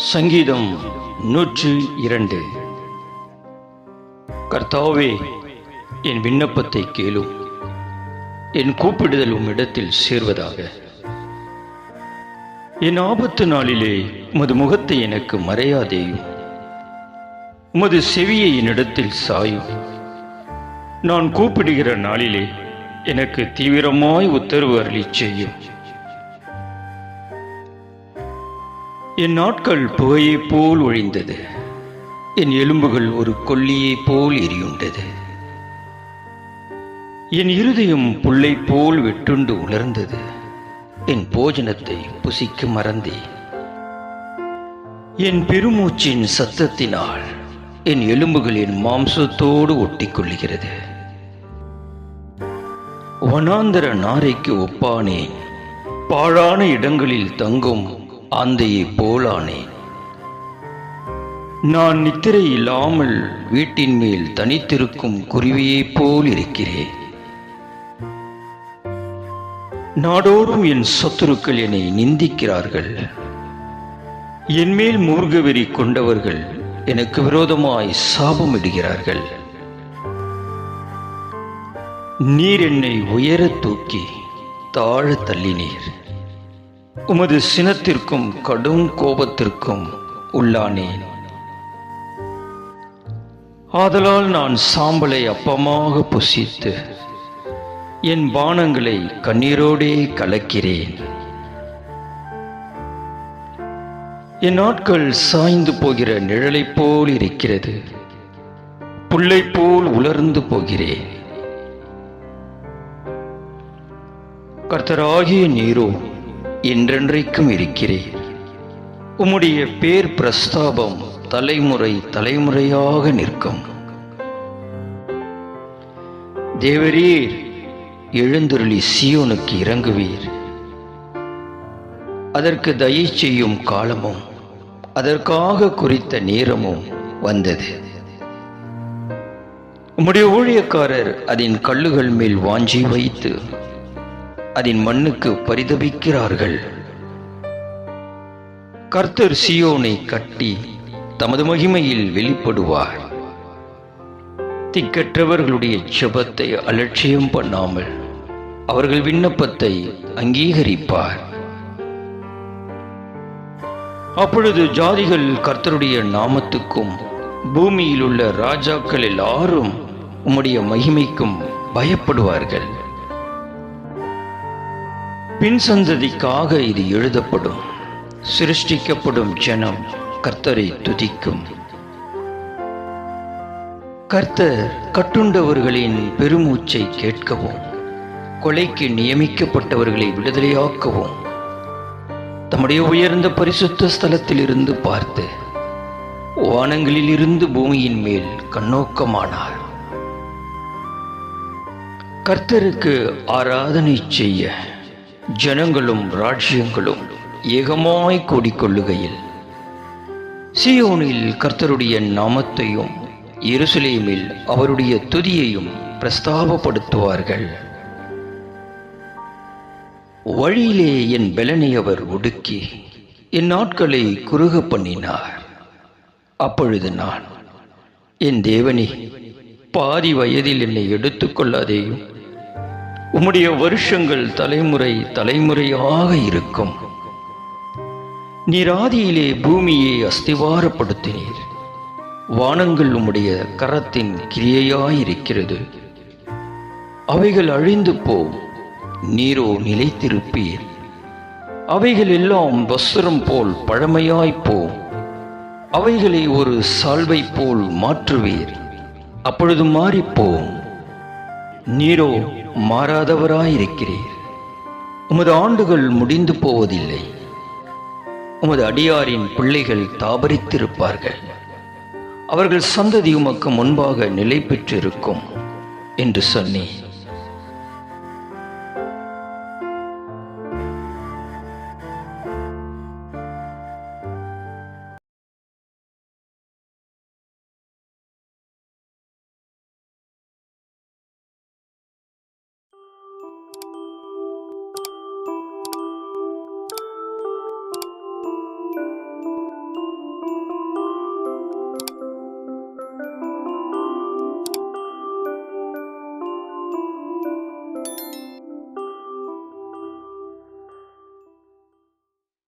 சங்கீதம் 102. கர்த்தாவே, என் விண்ணப்பத்தை கேளும், என் கூப்பிடுதல் உம்மிடத்தில் சேர்வதாக. என் ஆபத்து நாளிலே உமது முகத்தை எனக்கு மறையாதேயும், உமது செவியை என்னிடத்தில் சாயும். நான் கூப்பிடுகிற நாளிலே எனக்கு தீவிரமாய் உத்தரவு அருளிச் செய்யும். என் நாட்கள் புகையைப் போல் ஒழிந்தது, என் எலும்புகள் ஒரு கொல்லியைப் போல் எரியுண்டது. என் இருதயம் புல்லைப் போல் வெட்டுண்டு உலர்ந்தது, என் போஜனத்தை புசிக்க மறந்தேன். என் பெருமூச்சின் சத்தத்தினால் என் எலும்புகள் என் மாம்சத்தோடு ஒட்டிக்கொள்ளுகிறது. வனாந்தர நாரைக்கு ஒப்பானேன், பாழான இடங்களில் தங்கும் ஆந்தையைப் போலானேன். நான் நித்திரை இல்லாமல் வீட்டின் மேல் தனித்திருக்கும் குருவியைப் போல் இருக்கிறேன். நாடோறும் என் சத்துருக்கள் என்னை நிந்திக்கிறார்கள். என்மேல் மூர்க்கவெறி கொண்டவர்கள் எனக்கு விரோதமாய் சாபமிடுகிறார்கள். நீர் என்னை உயரத் தூக்கி தாழ தள்ளினீர், உமது சினத்திற்கும் கடும் கோபத்திற்கும் உள்ளானேன். ஆதலால் நான் சாம்பலை அப்பமாக புசித்து என் பானங்களை கண்ணீரோடே கலக்கிறேன். என் நாட்கள் சாய்ந்து போகிற நிழலைப் போல் இருக்கிறது, புல்லைப் போல் உலர்ந்து போகிறேன். கர்த்தராகிய நீரோ என்றென்றைக்கும் இருக்கிறீர். உம்முடைய பேர் பிரஸ்தாபம் தலைமுறை தலைமுறையாக நிற்கும். தேவரீர், எழுந்தருளி சீயோனுக்கு இறங்குவீர். அதற்கு தயை செய்யும் காலமும் அதற்காக குறித்த நேரமும் வந்தது. உம்முடைய ஊழியக்காரர் அதன் கல்லுகள் மேல் வாஞ்சி வைத்து அதன் மண்ணுக்கு பரிதபிக்கிறார்கள். கர்த்தர் சீயோனை கட்டி தமது மகிமையில் வெளிப்படுவார். திக்கற்றவர்களுடைய ஜெபத்தை அலட்சியம் பண்ணாமல் அவர்கள் விண்ணப்பத்தை அங்கீகரிப்பார். அப்பொழுது ஜாதிகள் கர்த்தருடைய நாமத்துக்கும் பூமியில் உள்ள ராஜாக்கள் எல்லாரும் உம்முடைய மகிமைக்கும் பயப்படுவார்கள். பின் சந்ததிக்காக இது எழுதப்படும், சிருஷ்டிக்கப்படும் ஜனம் கர்த்தரை துதிக்கும். கர்த்தர் கட்டுண்டவர்களின் பெருமூச்சை கேட்கவும், கொலைக்கு நியமிக்கப்பட்டவர்களை விடுதலையாக்கவும் தம்முடைய உயர்ந்த பரிசுத்த ஸ்தலத்தில் இருந்து பார்த்து வானங்களில் இருந்து பூமியின் மேல் கண்ணோக்கமானார். கர்த்தருக்கு ஆராதனை செய்ய ஜனங்களும் ராஜ்யங்களும் ஏகமாய் கூடிக்கொள்ளுகையில் சீயோனில் கர்த்தருடைய நாமத்தையும் எருசலேமில் அவருடைய துதியையும் பிரஸ்தாபப்படுத்துவார்கள். வழியிலே என் பெலனை அவர் ஒடுக்கி என் நாட்களை குறுக பண்ணினார். அப்பொழுது நான், என் தேவனே, பாதி வயதில் என்னை எடுத்துக்கொள்ளாதேயும், உம்முடைய வருஷங்கள் தலைமுறை தலைமுறையாக இருக்கும். நீர் ஆதியிலே பூமியை அஸ்திவாரப்படுத்தினீர். வானங்கள் உம்முடைய கரத்தின் கிரியையாயிருக்கிறது. அவைகள் அழிந்து போம், நீரோ நிலைத்திருப்பீர். அவைகள் எல்லாம் வஸ்திரம் போல் பழமையாய்ப்போம். அவைகளை ஒரு சால்வை போல் மாற்றுவீர், அப்பொழுது மாறிப்போம். நீரோ மாறாதவராயிருக்கிறீர். உமது ஆண்டுகள் முடிந்து போவதில்லை. உமது அடியாரின் பிள்ளைகள் தாபரித்திருப்பார்கள். அவர்கள் சந்ததி உமக்கு முன்பாக நிலை பெற்றிருக்கும் என்று சொன்னேன்.